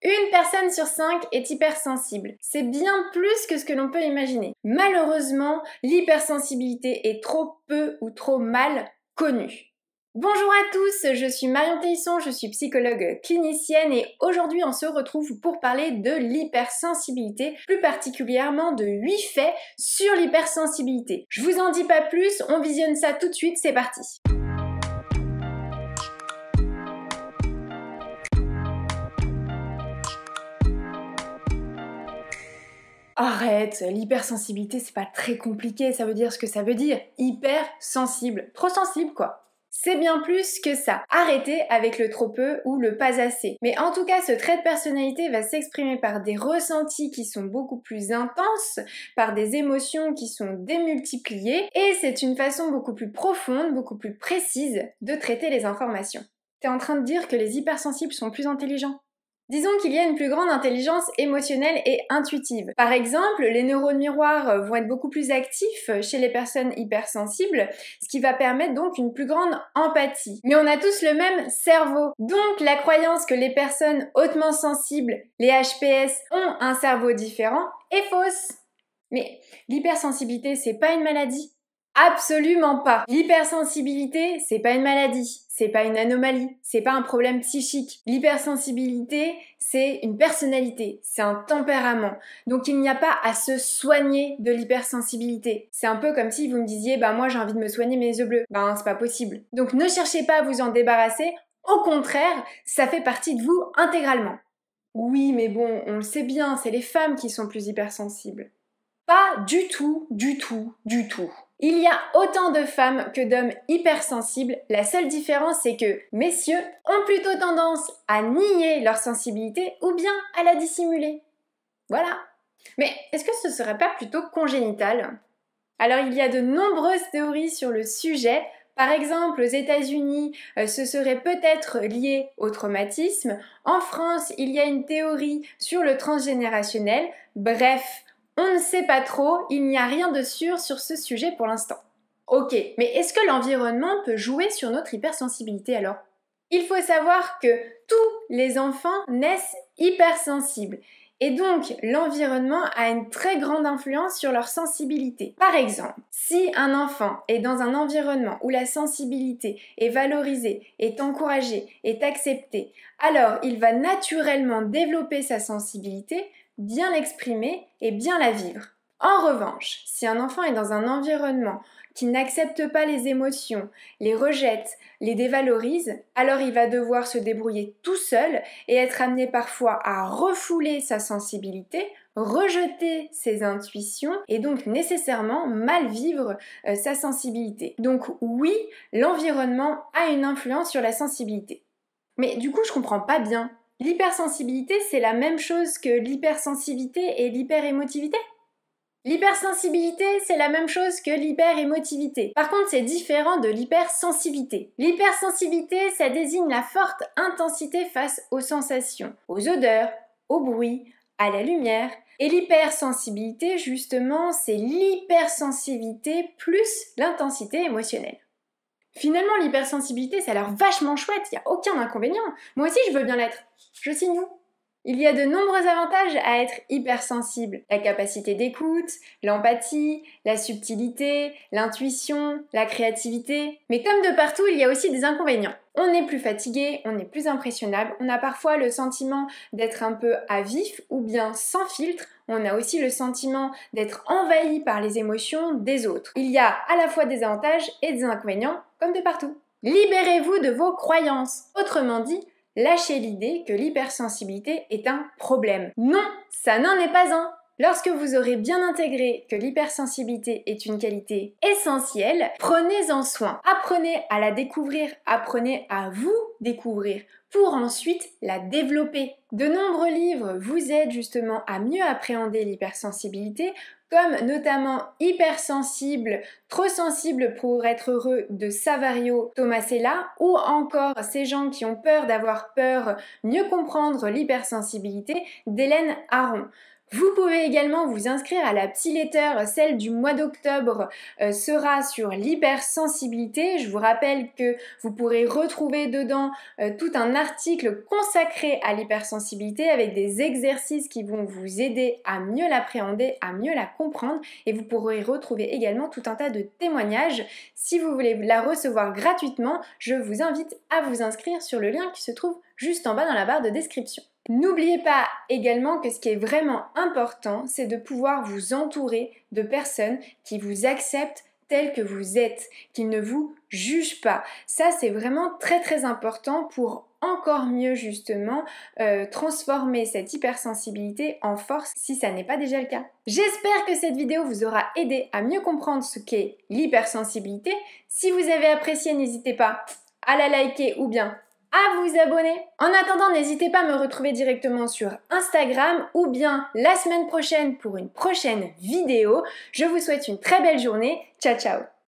Une personne sur 5 est hypersensible. C'est bien plus que ce que l'on peut imaginer. Malheureusement, l'hypersensibilité est trop peu ou trop mal connue. Bonjour à tous, je suis Marion Théisson, je suis psychologue clinicienne et aujourd'hui on se retrouve pour parler de l'hypersensibilité, plus particulièrement de 8 faits sur l'hypersensibilité. Je vous en dis pas plus, on visionne ça tout de suite, c'est parti. Arrête, l'hypersensibilité c'est pas très compliqué, ça veut dire ce que ça veut dire. Hypersensible, trop sensible quoi. C'est bien plus que ça. Arrêtez avec le trop peu ou le pas assez. Mais en tout cas, ce trait de personnalité va s'exprimer par des ressentis qui sont beaucoup plus intenses, par des émotions qui sont démultipliées, et c'est une façon beaucoup plus profonde, beaucoup plus précise de traiter les informations. T'es en train de dire que les hypersensibles sont plus intelligents ? Disons qu'il y a une plus grande intelligence émotionnelle et intuitive. Par exemple, les neurones miroirs vont être beaucoup plus actifs chez les personnes hypersensibles, ce qui va permettre donc une plus grande empathie. Mais on a tous le même cerveau. Donc la croyance que les personnes hautement sensibles, les HPS, ont un cerveau différent est fausse. Mais l'hypersensibilité, c'est pas une maladie. Absolument pas. L'hypersensibilité, c'est pas une maladie, c'est pas une anomalie, c'est pas un problème psychique. L'hypersensibilité, c'est une personnalité, c'est un tempérament. Donc il n'y a pas à se soigner de l'hypersensibilité. C'est un peu comme si vous me disiez, moi j'ai envie de me soigner mes yeux bleus. C'est pas possible. Donc ne cherchez pas à vous en débarrasser, au contraire, ça fait partie de vous intégralement. Oui, mais bon, on le sait bien, c'est les femmes qui sont plus hypersensibles. Pas du tout, du tout, du tout. Il y a autant de femmes que d'hommes hypersensibles, la seule différence c'est que messieurs ont plutôt tendance à nier leur sensibilité ou bien à la dissimuler. Voilà. Mais est-ce que ce serait pas plutôt congénital ? Alors il y a de nombreuses théories sur le sujet. Par exemple, aux États-Unis, ce serait peut-être lié au traumatisme. En France, il y a une théorie sur le transgénérationnel. Bref, on ne sait pas trop, il n'y a rien de sûr sur ce sujet pour l'instant. Ok, mais est-ce que l'environnement peut jouer sur notre hypersensibilité alors ? Il faut savoir que tous les enfants naissent hypersensibles. Et donc, l'environnement a une très grande influence sur leur sensibilité. Par exemple, si un enfant est dans un environnement où la sensibilité est valorisée, est encouragée, est acceptée, alors il va naturellement développer sa sensibilité, bien l'exprimer et bien la vivre. En revanche, si un enfant est dans un environnement qui n'accepte pas les émotions, les rejette, les dévalorise, alors il va devoir se débrouiller tout seul et être amené parfois à refouler sa sensibilité, rejeter ses intuitions et donc nécessairement mal vivre sa sensibilité. Donc oui, l'environnement a une influence sur la sensibilité. Mais du coup, je comprends pas bien. L'hypersensibilité, c'est la même chose que l'hypersensibilité et l'hyperémotivité ? L'hypersensibilité, c'est la même chose que l'hyperémotivité. Par contre, c'est différent de l'hypersensibilité. L'hypersensibilité, ça désigne la forte intensité face aux sensations, aux odeurs, au bruit, à la lumière. Et l'hypersensibilité, justement, c'est l'hypersensibilité plus l'intensité émotionnelle. Finalement, l'hypersensibilité, ça a l'air vachement chouette, il n'y a aucun inconvénient. Moi aussi, je veux bien l'être. Je signe où ? Il y a de nombreux avantages à être hypersensible. La capacité d'écoute, l'empathie, la subtilité, l'intuition, la créativité. Mais comme de partout, il y a aussi des inconvénients. On est plus fatigué, on est plus impressionnable, on a parfois le sentiment d'être un peu à vif ou bien sans filtre. On a aussi le sentiment d'être envahi par les émotions des autres. Il y a à la fois des avantages et des inconvénients, comme de partout. Libérez-vous de vos croyances. Autrement dit, lâchez l'idée que l'hypersensibilité est un problème. Non, ça n'en est pas un. Lorsque vous aurez bien intégré que l'hypersensibilité est une qualité essentielle, prenez-en soin. Apprenez à la découvrir, apprenez à vous découvrir pour ensuite la développer. De nombreux livres vous aident justement à mieux appréhender l'hypersensibilité, comme notamment Hypersensible, trop sensible pour être heureux de Savario Tomasella, ou encore Ces gens qui ont peur d'avoir peur, mieux comprendre l'hypersensibilité d'Hélène Aron. Vous pouvez également vous inscrire à la Psy-Letter, celle du mois d'octobre sera sur l'hypersensibilité. Je vous rappelle que vous pourrez retrouver dedans tout un article consacré à l'hypersensibilité avec des exercices qui vont vous aider à mieux l'appréhender, à mieux la comprendre, et vous pourrez retrouver également tout un tas de témoignages. Si vous voulez la recevoir gratuitement, je vous invite à vous inscrire sur le lien qui se trouve juste en bas dans la barre de description. N'oubliez pas également que ce qui est vraiment important, c'est de pouvoir vous entourer de personnes qui vous acceptent tel que vous êtes, qui ne vous jugent pas. Ça, c'est vraiment très très important pour encore mieux justement transformer cette hypersensibilité en force si ça n'est pas déjà le cas. J'espère que cette vidéo vous aura aidé à mieux comprendre ce qu'est l'hypersensibilité. Si vous avez apprécié, n'hésitez pas à la liker ou bien à vous abonner. En attendant, n'hésitez pas à me retrouver directement sur Instagram ou bien la semaine prochaine pour une prochaine vidéo. Je vous souhaite une très belle journée. Ciao ciao.